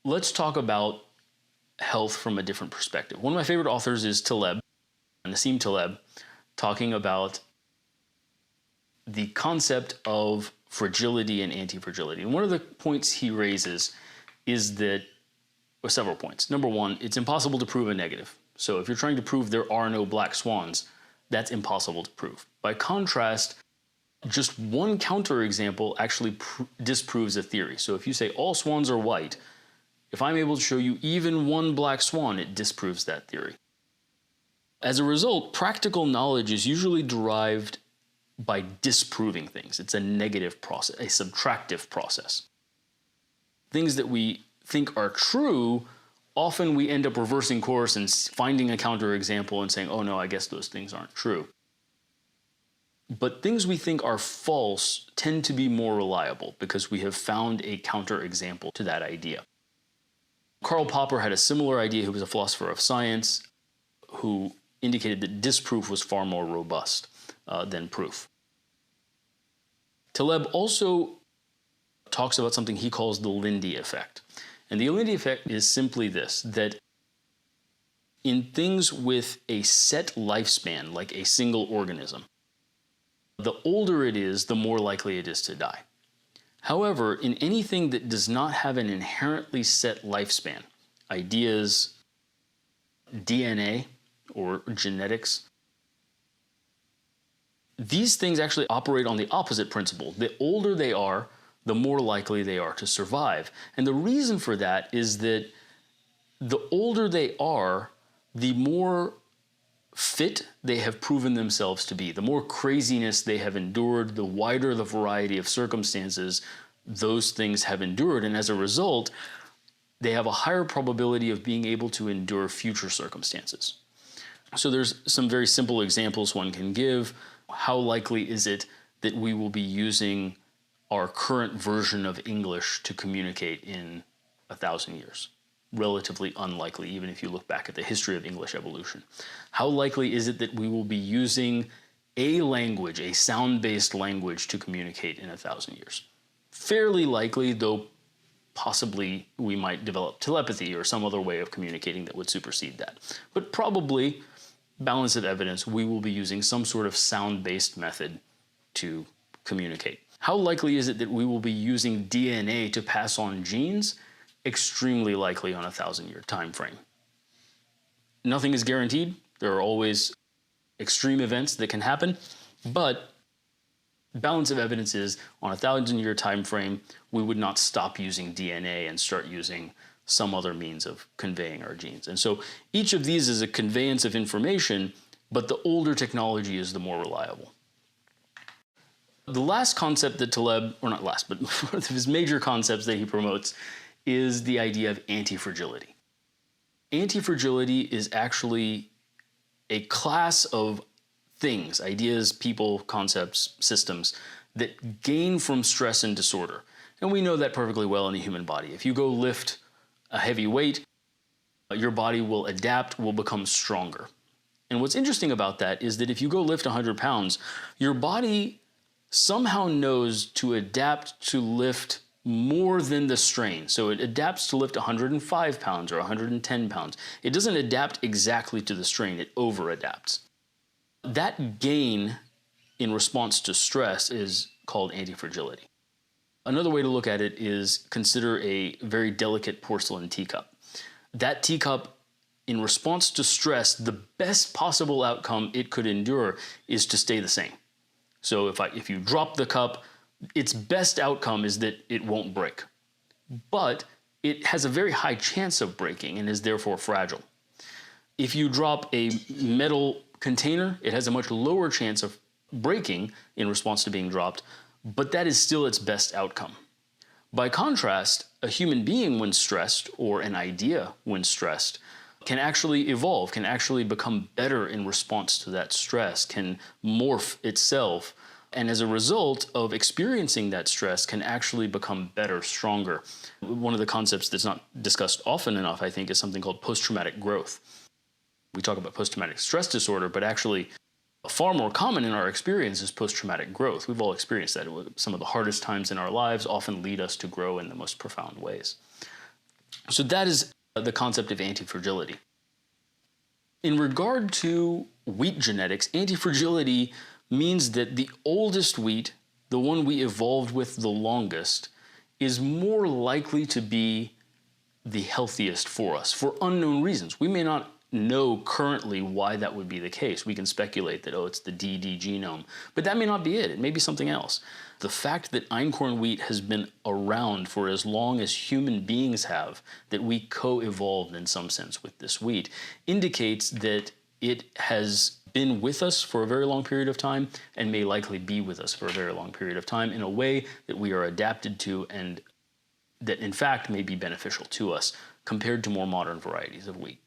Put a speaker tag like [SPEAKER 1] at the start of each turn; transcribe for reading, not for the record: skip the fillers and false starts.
[SPEAKER 1] Let's talk about health from a different perspective. One of my favorite authors is Taleb, Nassim Taleb, talking about the concept of fragility and antifragility. And one of the points he raises is that, or several points. Number one, it's impossible to prove a negative. So if you're trying to prove there are no black swans, that's impossible to prove. By contrast, just one counterexample actually disproves a theory. So if you say all swans are white, if I'm able to show you even one black swan, it disproves that theory. As a result, practical knowledge is usually derived by disproving things. It's a negative process, a subtractive process. Things that we think are true, often we end up reversing course and finding a counterexample and saying, oh no, I guess those things aren't true. But things we think are false tend to be more reliable because we have found a counterexample to that idea. Karl Popper had a similar idea, who was a philosopher of science, who indicated that disproof was far more robust than proof. Taleb also talks about something he calls the Lindy effect. And the Lindy effect is simply this, that in things with a set lifespan, like a single organism, the older it is, the more likely it is to die. However, in anything that does not have an inherently set lifespan, ideas, DNA, or genetics, these things actually operate on the opposite principle. The older they are, the more likely they are to survive. And the reason for that is that the older they are, the more fit they have proven themselves to be. The more craziness they have endured, the wider the variety of circumstances those things have endured. And as a result, they have a higher probability of being able to endure future circumstances. So there's some very simple examples one can give. How likely is it that we will be using our current version of English to communicate in 1,000 years? Relatively unlikely, even if you look back at the history of English evolution. How likely is it that we will be using a language, a sound-based language, to communicate in 1,000 years? Fairly likely, though possibly we might develop telepathy or some other way of communicating that would supersede that. But probably, balance of evidence, we will be using some sort of sound-based method to communicate. How likely is it that we will be using DNA to pass on genes? Extremely likely on a 1,000-year time frame. Nothing is guaranteed. There are always extreme events that can happen, but balance of evidence is on a 1,000-year time frame, we would not stop using DNA and start using some other means of conveying our genes. And so each of these is a conveyance of information, but the older technology is the more reliable. The last concept that Taleb, or not last, but one of his major concepts that he promotes is the idea of antifragility. Antifragility is actually a class of things, ideas, people, concepts, systems that gain from stress and disorder. And we know that perfectly well in the human body. If you go lift a heavy weight, your body will adapt, will become stronger. And what's interesting about that is that if you go lift 100 pounds, your body somehow knows to adapt to lift more than the strain. So it adapts to lift 105 pounds or 110 pounds. It doesn't adapt exactly to the strain, it over-adapts. That gain in response to stress is called antifragility. Another way to look at it is consider a very delicate porcelain teacup. That teacup, in response to stress, the best possible outcome it could endure is to stay the same. So if you drop the cup, its best outcome is that it won't break. But it has a very high chance of breaking and is therefore fragile. If you drop a metal container, it has a much lower chance of breaking in response to being dropped, but that is still its best outcome. By contrast, a human being when stressed, or an idea when stressed, can actually evolve, can actually become better in response to that stress, can morph itself, and as a result of experiencing that stress can actually become better, stronger. One of the concepts that's not discussed often enough, I think, is something called post-traumatic growth. We talk about post-traumatic stress disorder, but actually far more common in our experience is post-traumatic growth. We've all experienced that. Some of the hardest times in our lives often lead us to grow in the most profound ways. So that is the concept of antifragility. In regard to wheat genetics, antifragility means that the oldest wheat, the one we evolved with the longest, is more likely to be the healthiest for us for unknown reasons. We may not know currently why that would be the case. We can speculate that, oh, it's the DD genome, but that may not be it. It may be something else. The fact that einkorn wheat has been around for as long as human beings have, that we co-evolved in some sense with this wheat, indicates that it has been with us for a very long period of time and may likely be with us for a very long period of time in a way that we are adapted to and that in fact may be beneficial to us compared to more modern varieties of wheat.